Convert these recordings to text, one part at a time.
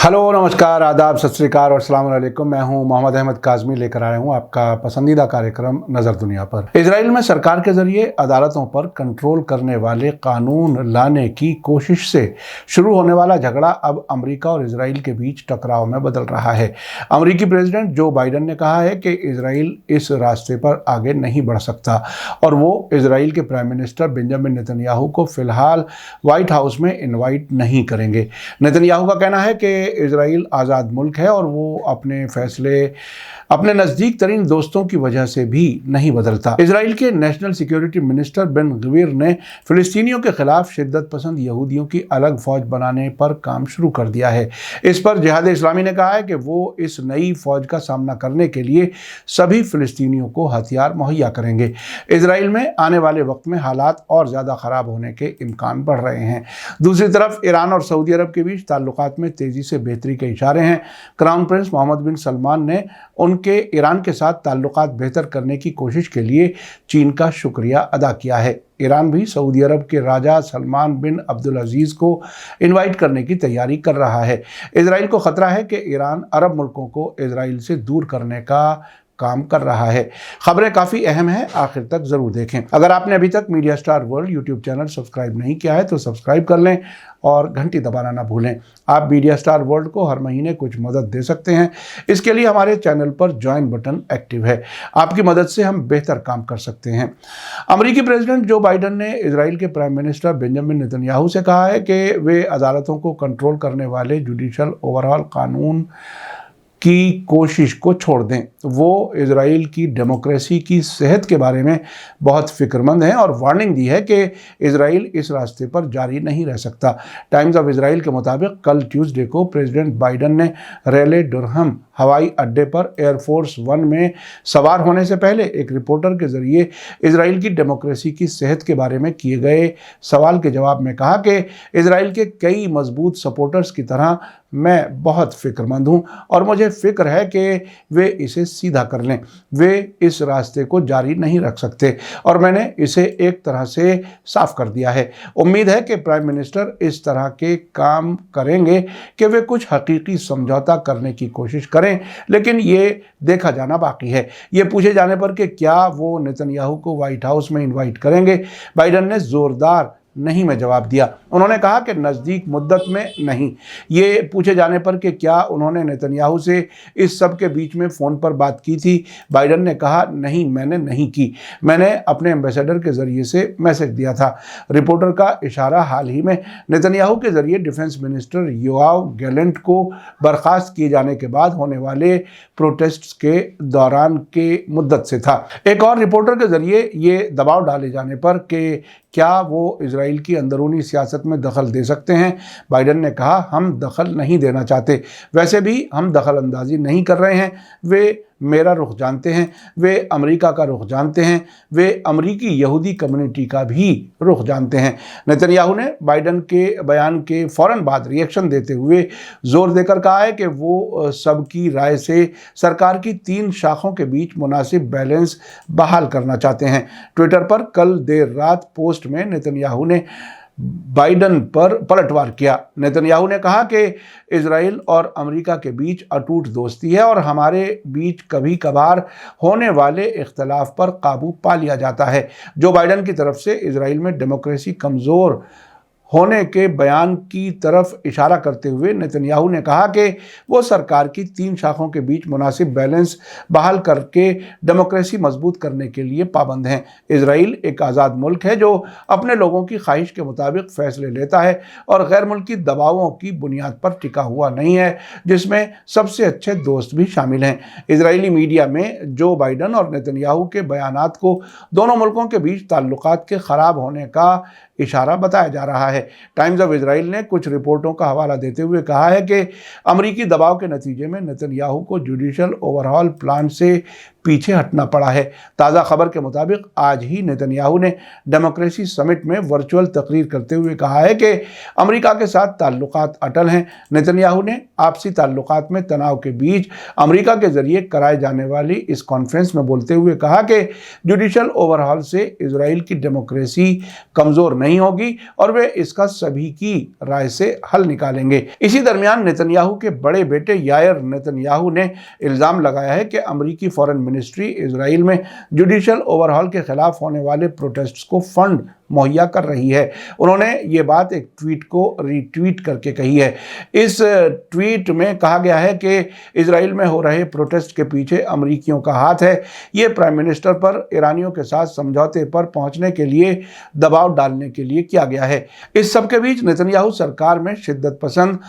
Hello, नमस्कार, आदाब, सत श्री अकाल और अस्सलाम वालेकुम। मैं हूं मोहम्मद अहमद काज़मी, लेकर आया हूं आपका पसंदीदा कार्यक्रम नज़र दुनिया पर। इजराइल में सरकार के जरिए अदालतों पर कंट्रोल करने वाले कानून लाने की कोशिश से शुरू होने वाला झगड़ा अब अमेरिका और इजराइल के बीच टकराव में बदल रहा है। अमेरिकी प्रेसिडेंट जो बाइडन ने कहा है कि इजराइल इस रास्ते पर आगे नहीं बढ़ सकता और वो इजराइल के प्राइम मिनिस्टर बेंजामिन नेतन्याहू को फिलहाल व्हाइट हाउस में इन्वाइट नहीं करेंगे। नेतन्याहू का कहना है कि इजराइल आज़ाद मुल्क है और वो अपने फैसले अपने नज़दीक तरीन दोस्तों की वजह से भी नहीं बदलता। इजराइल के national security minister Ben Gvir ने फिलिस्तीनियों के खिलाफ शिद्दत पसंद यहूदियों की अलग फौज बनाने पर काम शुरू कर दिया है। इस पर जिहाद इस्लामी ने कहा है कि वो इस नई फौज का सामना करने के लिए सभी फिलिस्तीनियों को हथियार मुहैया करेंगे। इजराइल में आने वाले वक्त में हालात और ज़्यादा ख़राब होने के इम्कान बढ़ रहे हैं। दूसरी तरफ ईरान और सऊदी अरब के बीच ताल्लुकात में तेज़ी से बेहतरी के इशारे हैं। क्राउन प्रिंस मोहम्मद बिन सलमान ने उनके ईरान के साथ ताल्लुकात बेहतर करने की कोशिश के लिए चीन का शुक्रिया अदा किया है। ईरान भी सऊदी अरब के राजा सलमान बिन अब्दुल अजीज़ को इनवाइट करने की तैयारी कर रहा है। इजराइल को खतरा है कि ईरान अरब मुल्कों को इजराइल से दूर करने का काम कर रहा है। खबरें काफ़ी अहम हैं, आखिर तक ज़रूर देखें। अगर आपने अभी तक media star world YouTube channel subscribe नहीं किया है तो सब्सक्राइब कर लें और घंटी दबाना ना भूलें। आप मीडिया स्टार वर्ल्ड को हर महीने कुछ मदद दे सकते हैं। इसके लिए हमारे चैनल पर ज्वाइन बटन एक्टिव है। आपकी मदद से हम बेहतर काम कर सकते हैं। अमेरिकी प्रेसिडेंट जो बाइडन ने इजराइल के प्राइम मिनिस्टर बेंजामिन नेतन्याहू से कहा है कि वे अदालतों को कंट्रोल करने वाले जुडिशल ओवरऑल कानून की कोशिश को छोड़ दें। वो इजराइल की डेमोक्रेसी की सेहत के बारे में बहुत फिक्रमंद हैं और वार्निंग दी है कि इजराइल इस रास्ते पर जारी नहीं रह सकता। टाइम्स ऑफ इजराइल के मुताबिक कल ट्यूसडे को प्रेसिडेंट बाइडन ने रेले डुरहम हवाई अड्डे पर एयरफोर्स वन में सवार होने से पहले एक रिपोर्टर के जरिए इजराइल की डेमोक्रेसी की सेहत के बारे में किए गए सवाल के जवाब में कहा कि इजराइल के कई मजबूत सपोर्टर्स की तरह मैं बहुत फिक्रमंद हूँ और मुझे फिक्र है कि वे इसे सीधा कर लें। वे इस रास्ते को जारी नहीं रख सकते और मैंने इसे एक तरह से साफ कर दिया है। उम्मीद है कि प्राइम मिनिस्टर इस तरह के काम करेंगे कि वे कुछ हकीकी समझौता करने की कोशिश करें, लेकिन ये देखा जाना बाकी है। ये पूछे जाने पर कि क्या वो नेतन्याहू को व्हाइट हाउस में इनवाइट करेंगे, बाइडन ने जोरदार नहीं में जवाब दिया। उन्होंने कहा कि नज़दीक मुद्दत में नहीं। ये पूछे जाने पर कि क्या उन्होंने नेतन्याहू से इस सब के बीच में फ़ोन पर बात की थी, बाइडन ने कहा नहीं, मैंने नहीं की। मैंने अपने एम्बेसडर के ज़रिए से मैसेज दिया था। रिपोर्टर का इशारा हाल ही में नेतन्याहू के ज़रिए डिफेंस मिनिस्टर योआव गैलेंट को बर्खास्त किए जाने के बाद होने वाले प्रोटेस्ट्स के दौरान के मुद्दत से था। एक और रिपोर्टर के ज़रिए ये दबाव डाले जाने पर कि क्या वो इजराइल की अंदरूनी सियासत में दखल दे सकते हैं, बाइडन ने कहा हम दखल नहीं देना चाहते। वैसे भी हम दखल अंदाजी नहीं कर रहे हैं। वे मेरा रुख जानते हैं, वे अमेरिका का रुख जानते हैं, वे अमेरिकी यहूदी कम्युनिटी का भी रुख जानते हैं। नेतन्याहू ने बाइडन के बयान के फ़ौरन बाद रिएक्शन देते हुए जोर देकर कहा है कि वो सबकी राय से सरकार की 3 शाखों के बीच मुनासिब बैलेंस बहाल करना चाहते हैं। ट्विटर पर कल देर रात पोस्ट में नेतन्याहू ने बाइडन पर पलटवार किया। नेतन्याहू ने कहा कि इजराइल और अमेरिका के बीच अटूट दोस्ती है और हमारे बीच कभी कभार होने वाले इख्तलाफ पर काबू पा लिया जाता है। जो बाइडन की तरफ से इजराइल में डेमोक्रेसी कमज़ोर होने के बयान की तरफ इशारा करते हुए नेतन्याहू ने कहा कि वो सरकार की 3 शाखों के बीच मुनासिब बैलेंस बहाल करके डेमोक्रेसी मजबूत करने के लिए पाबंद हैं। इजराइल एक आज़ाद मुल्क है जो अपने लोगों की ख्वाहिश के मुताबिक फ़ैसले लेता है और गैर मुल्की दबावों की बुनियाद पर टिका हुआ नहीं है, जिसमें सबसे अच्छे दोस्त भी शामिल हैं। इजरायली मीडिया में जो बाइडन और नेतन्याहू के बयानात को दोनों मुल्कों के बीच ताल्लुकात के ख़राब होने का इशारा बताया जा रहा है। टाइम्स ऑफ इजराइल ने कुछ रिपोर्टों का हवाला देते हुए कहा है कि अमेरिकी दबाव के नतीजे में नेतन्याहू को जुडिशल ओवरहॉल प्लान से पीछे हटना पड़ा है। ताज़ा खबर के मुताबिक आज ही नेतन्याहू ने डेमोक्रेसी समिट में वर्चुअल तकरीर करते हुए कहा है कि अमेरिका के साथ ताल्लुकात अटल हैं। नेतन्याहू ने आपसी ताल्लुकात में तनाव के बीच अमेरिका के जरिए कराए जाने वाली इस कॉन्फ्रेंस में बोलते हुए कहा कि जुडिशल ओवरहॉल से इजराइल की डेमोक्रेसी कमज़ोर नहीं होगी और वे इसका सभी की राय से हल निकालेंगे। इसी दरमियान नेतन्याहू के बड़े बेटे यायर नेतन्याहू ने इल्ज़ाम लगाया है कि अमेरिकी फॉरेन मिनिस्ट्री इजराइल में जुडिशल ओवरहॉल के खिलाफ होने वाले प्रोटेस्ट्स को फंड मुहैया कर रही है। उन्होंने ये बात एक ट्वीट को रीट्वीट करके कही है। इस ट्वीट में कहा गया है कि इजराइल में हो रहे प्रोटेस्ट के पीछे अमेरिकियों का हाथ है। ये प्राइम मिनिस्टर पर ईरानियों के साथ समझौते पर पहुंचने के लिए दबाव डालने के लिए किया गया है। इस सब के बीच नेतन्याहू सरकार में शिद्दत पसंद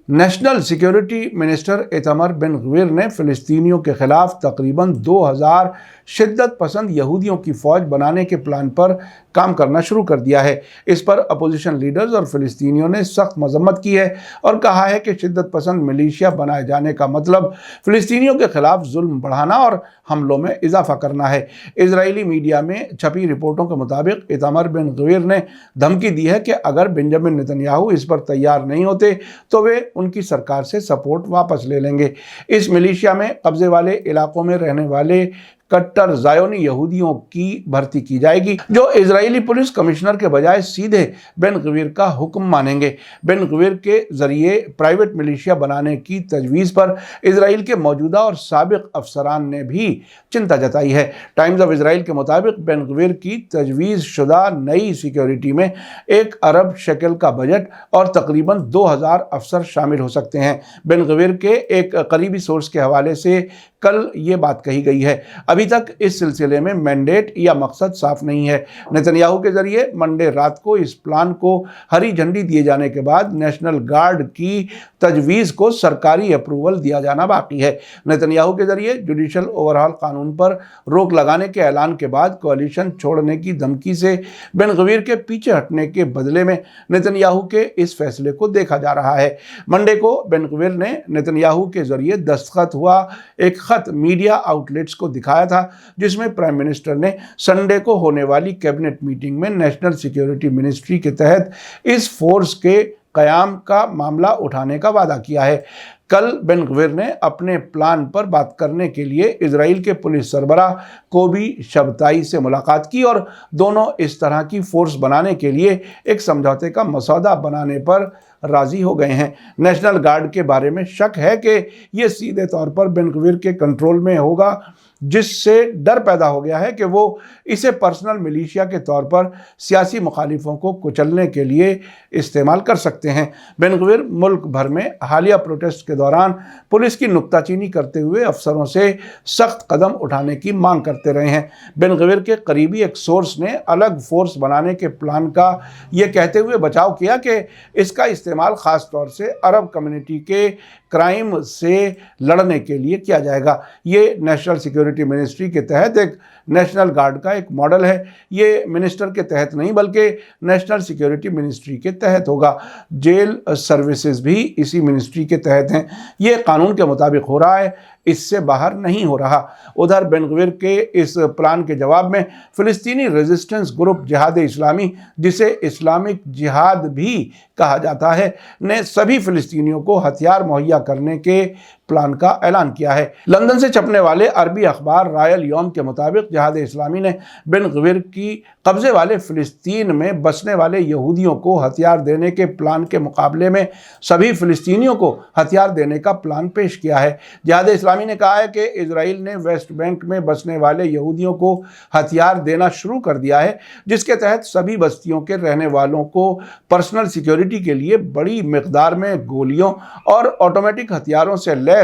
नेशनल सिक्योरिटी मिनिस्टर इतमर बिन गवीर ने फ़िलिस्तीनियों के खिलाफ तकरीबन 2000 शिद्दत पसंद यहूदियों की फ़ौज बनाने के प्लान पर काम करना शुरू कर दिया है। इस पर अपोजिशन लीडर्स और फ़िलिस्तीनियों ने सख्त मजम्मत की है और कहा है कि शिद्दत पसंद मिलिशिया बनाए जाने का मतलब फ़िलिस्तीनियों के खिलाफ जुल्म बढ़ाना और हमलों में इजाफा करना है। इजरायली मीडिया में छपी रिपोर्टों के मुताबिक इतमर बिन गवीर ने धमकी दी है कि अगर बेंजामिन नेतन्याहू इस पर तैयार नहीं होते तो वे उनकी सरकार से सपोर्ट वापस ले लेंगे। इस मिलिशिया में कब्जे वाले इलाकों में रहने वाले कट्टर ज़ायोनी यहूदियों की भर्ती की जाएगी, जो इजरायली पुलिस कमिश्नर के बजाय सीधे बेन गवीर का हुक्म मानेंगे। बेन गवीर के जरिए प्राइवेट मिलिशिया बनाने की तजवीज़ पर इजराइल के मौजूदा और साबिक अफसरान ने भी चिंता जताई है। टाइम्स ऑफ इजराइल के मुताबिक बेन गवीर की तजवीज़ शुदा नई सिक्योरिटी में 1 अरब शेकल का बजट और तकरीबन 2000 अफसर शामिल हो सकते हैं। बेन गवीर के एक करीबी सोर्स के हवाले से कल ये बात कही गई है। अभी तक इस सिलसिले में मैंडेट या मकसद साफ नहीं है। नेतन्याहू के जरिए मंडे रात को इस प्लान को हरी झंडी दिए जाने के बाद नेशनल गार्ड की तजवीज़ को सरकारी अप्रूवल दिया जाना बाकी है। नेतन्याहू के जरिए जुडिशल ओवरहॉल कानून पर रोक लगाने के ऐलान के बाद कोalition छोड़ने की धमकी से बेन गवीर के पीछे हटने के बदले में नेतन्याहू के इस फैसले को देखा जा रहा है। मंडे को बेन गवीर ने नेतन्याहू के जरिए दस्तखत हुआ एक खत मीडिया आउटलेट्स को दिखाया था, जिसमें प्राइम मिनिस्टर ने संडे को होने वाली कैबिनेट मीटिंग में नेशनल सिक्योरिटी मिनिस्ट्री के तहत इस फोर्स के कयाम का मामला उठाने का वादा किया है। कल बेन गवीर ने अपने प्लान पर बात करने के लिए इजराइल के पुलिस सरबराह कोबी शबताई से मुलाकात की और दोनों इस तरह की फोर्स बनाने के लिए एक समझौते का मसौदा बनाने पर राजी हो गए हैं। नेशनल गार्ड के बारे में शक है कि ये सीधे तौर पर बेन गवीर के कंट्रोल में होगा, जिससे डर पैदा हो गया है कि वो इसे पर्सनल मिलिशिया के तौर पर सियासी मुखालिफों को कुचलने के लिए इस्तेमाल कर सकते हैं। बेन गवीर मुल्क भर में हालिया प्रोटेस्ट के दौरान पुलिस की नुक्ताचीनी करते हुए अफसरों से सख्त कदम उठाने की मांग करते रहे हैं। बेन गवीर के करीबी एक सोर्स ने अलग फोर्स बनाने के प्लान का ये कहते हुए बचाव किया कि इसका इस्तेमाल ख़ास तौर से अरब कम्युनिटी के क्राइम से लड़ने के लिए किया जाएगा। ये नेशनल सिक्योरिटी मिनिस्ट्री के तहत एक नेशनल गार्ड का एक मॉडल है। ये मिनिस्टर के तहत नहीं बल्कि नेशनल सिक्योरिटी मिनिस्ट्री के तहत होगा। जेल सर्विसेज भी इसी मिनिस्ट्री के तहत हैं। ये कानून के मुताबिक हो रहा है, इससे बाहर नहीं हो रहा। उधर बेन गवीर के इस प्लान के जवाब में फ़िलिस्तीनी रेजिस्टेंस ग्रुप जिहाद इस्लामी, जिसे इस्लामिक जिहाद भी कहा जाता है, ने सभी फ़िलिस्तीनियों को हथियार मुहैया करने के प्लान का ऐलान किया है। लंदन से छपने वाले अरबी अखबार रायल यौम के मुताबिक जिहाद इस्लामी ने बेन गवीर की कब्जे वाले फ़िलिस्तीन में बसने वाले यहूदियों को हथियार देने के प्लान के मुकाबले में सभी फ़िलिस्तीनियों को हथियार देने का प्लान पेश किया है। जिहाद इस्लामी ने कहा है कि इजराइल ने वेस्ट बैंक में बसने वाले यहूदियों को हथियार देना शुरू कर दिया है, जिसके तहत सभी बस्तियों के रहने वालों को पर्सनल सिक्योरिटी के लिए बड़ी मिकदार में गोलियों और ऑटोमेटिक हथियारों से लैस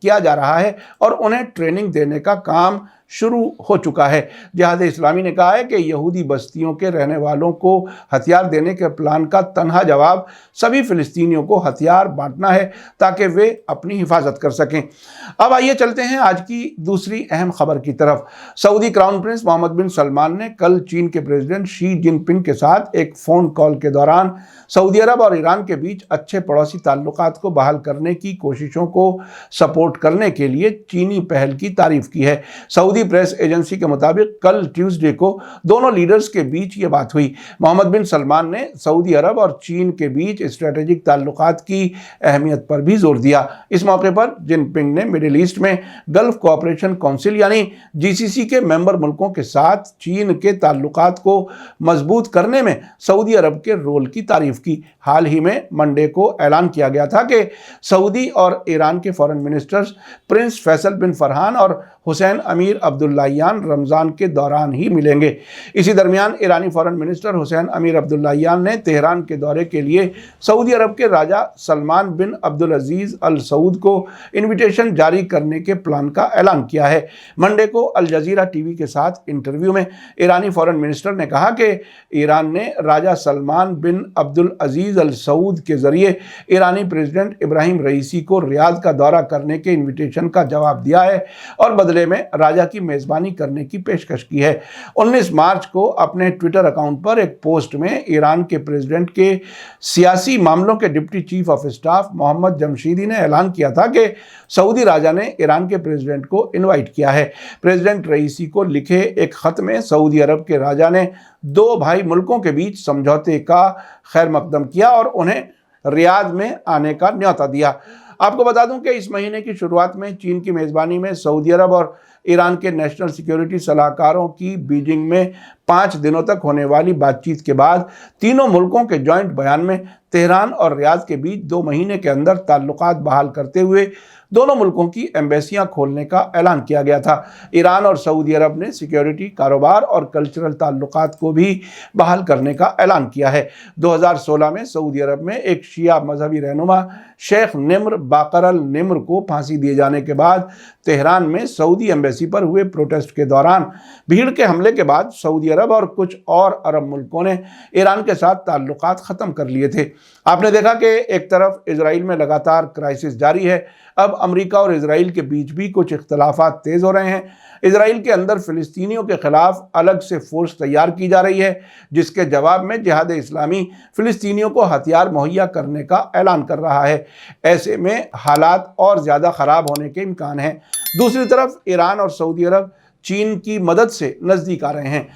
किया जा रहा है और उन्हें ट्रेनिंग देने का काम शुरू हो चुका है। जिहाद इस्लामी ने कहा है कि यहूदी बस्तियों के रहने वालों को हथियार देने के प्लान का तन्हा जवाब सभी फिलिस्तीनियों को हथियार बांटना है ताकि वे अपनी हिफाजत कर सकें। अब आइए चलते हैं आज की दूसरी अहम खबर की तरफ। सऊदी क्राउन प्रिंस मोहम्मद बिन सलमान ने कल चीन के प्रेसिडेंट शी जिनपिंग के साथ एक फ़ोन कॉल के दौरान सऊदी अरब और ईरान के बीच अच्छे पड़ोसी ताल्लुकात को बहाल करने की कोशिशों को सपोर्ट करने के लिए चीनी पहल की तारीफ की है। सऊदी प्रेस एजेंसी के मुताबिक कल ट्यूसडे को दोनों लीडर्स के बीच ये बात हुई। मोहम्मद बिन सलमान ने सऊदी अरब और चीन के बीच स्ट्रेटेजिक ताल्लुकात की अहमियत पर भी जोर दिया। इस मौके पर जिनपिंग ने मिडिल ईस्ट में गल्फ कोऑपरेशन काउंसिल यानी जीसीसी के मेंबर मुल्कों के साथ चीन के ताल्लुकात को मजबूत करने में सऊदी अरब के रोल की तारीफ की। हाल ही में मंडे को ऐलान किया गया था कि सऊदी और ईरान के फॉरेन मिनिस्टर्स प्रिंस फैसल बिन फरहान और हुसैन अमीर अब्दुल्लाहियान रमज़ान के दौरान ही मिलेंगे। इसी दरमियान ईरानी फॉरेन मिनिस्टर हुसैन अमीर अब्दुल्लाहियान ने तेहरान के दौरे के लिए सऊदी अरब के राजा सलमान बिन अब्दुल अजीज़ अल सऊद को इन्विटेशन जारी करने के प्लान का ऐलान किया है। मंडे को अल जजीरा टीवी के साथ इंटरव्यू में ईरानी फॉरेन मिनिस्टर ने कहा कि ईरान ने राजा सलमान बिन अब्दुल अजीज़ अल सऊद के जरिए ईरानी प्रेसिडेंट इब्राहिम रईसी को रियाद का दौरा करने के इन्विटेशन का जवाब दिया है और बदले में राजा की मेज़बानी करने की पेशकश की है। 19 मार्च को अपने ट्विटर अकाउंट पर एक पोस्ट में ईरान के प्रेसिडेंट के सियासी मामलों के deputy chief of staff Mohammad Jamshidi ने ऐलान किया था कि सऊदी राजा ने ईरान के प्रेसिडेंट को इनवाइट किया है। प्रेसिडेंट रईसी को लिखे एक खत में सऊदी अरब के राजा ने दो भाई मुल्कों के बीच समझौते का खैर मकदम किया और उन्हें रियाद में आने का न्योता दिया। आपको बता दूं कि इस महीने की शुरुआत में चीन की मेज़बानी में सऊदी अरब और ईरान के नेशनल सिक्योरिटी सलाहकारों की बीजिंग में 5 दिनों तक होने वाली बातचीत के बाद तीनों मुल्कों के जॉइंट बयान में तेहरान और रियाद के बीच 2 महीने के अंदर ताल्लुकात बहाल करते हुए दोनों मुल्कों की एम्बेसियां खोलने का ऐलान किया गया था। ईरान और सऊदी अरब ने सिक्योरिटी, कारोबार और कल्चरल ताल्लुकात को भी बहाल करने का ऐलान किया है। 2016 में सऊदी अरब में एक शिया मजहबी रहनुमा शेख निम्र बाकर अल निम्र को फांसी दिए जाने के बाद तेहरान में सऊदी एम्बेसी पर हुए प्रोटेस्ट के दौरान भीड़ के हमले के बाद सऊदी अरब और कुछ और अरब मुल्कों ने ईरान के साथ ताल्लुकात ख़त्म कर लिए थे। आपने देखा कि एक तरफ इजराइल में लगातार क्राइसिस जारी है, अब अमेरिका और इजराइल के बीच भी कुछ इख्तलाफात तेज़ हो रहे हैं। इजराइल के अंदर फ़िलिस्तीनियों के ख़िलाफ़ अलग से फोर्स तैयार की जा रही है, जिसके जवाब में जिहाद इस्लामी फ़िलिस्तीनियों को हथियार मुहैया करने का ऐलान कर रहा है। ऐसे में हालात और ज़्यादा ख़राब होने के इम्कान हैं। दूसरी तरफ ईरान और सऊदी अरब चीन की मदद से नज़दीक आ रहे हैं।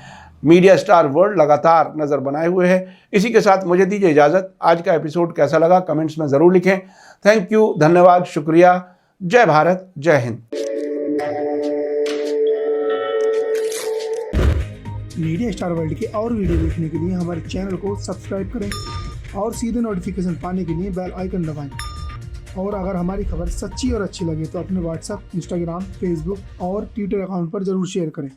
मीडिया स्टार वर्ल्ड लगातार नज़र बनाए हुए है। इसी के साथ मुझे दीजिए इजाज़त। आज का एपिसोड कैसा लगा कमेंट्स में ज़रूर लिखें। थैंक यू, धन्यवाद, शुक्रिया। जय भारत, जय हिंद। मीडिया स्टार वर्ल्ड के और वीडियो देखने के लिए हमारे चैनल को सब्सक्राइब करें और सीधे नोटिफिकेशन पाने के लिए बेल आइकन दबाएं। और अगर हमारी खबर सच्ची और अच्छी लगे तो अपने व्हाट्सएप, इंस्टाग्राम, फेसबुक और ट्विटर अकाउंट पर ज़रूर शेयर करें।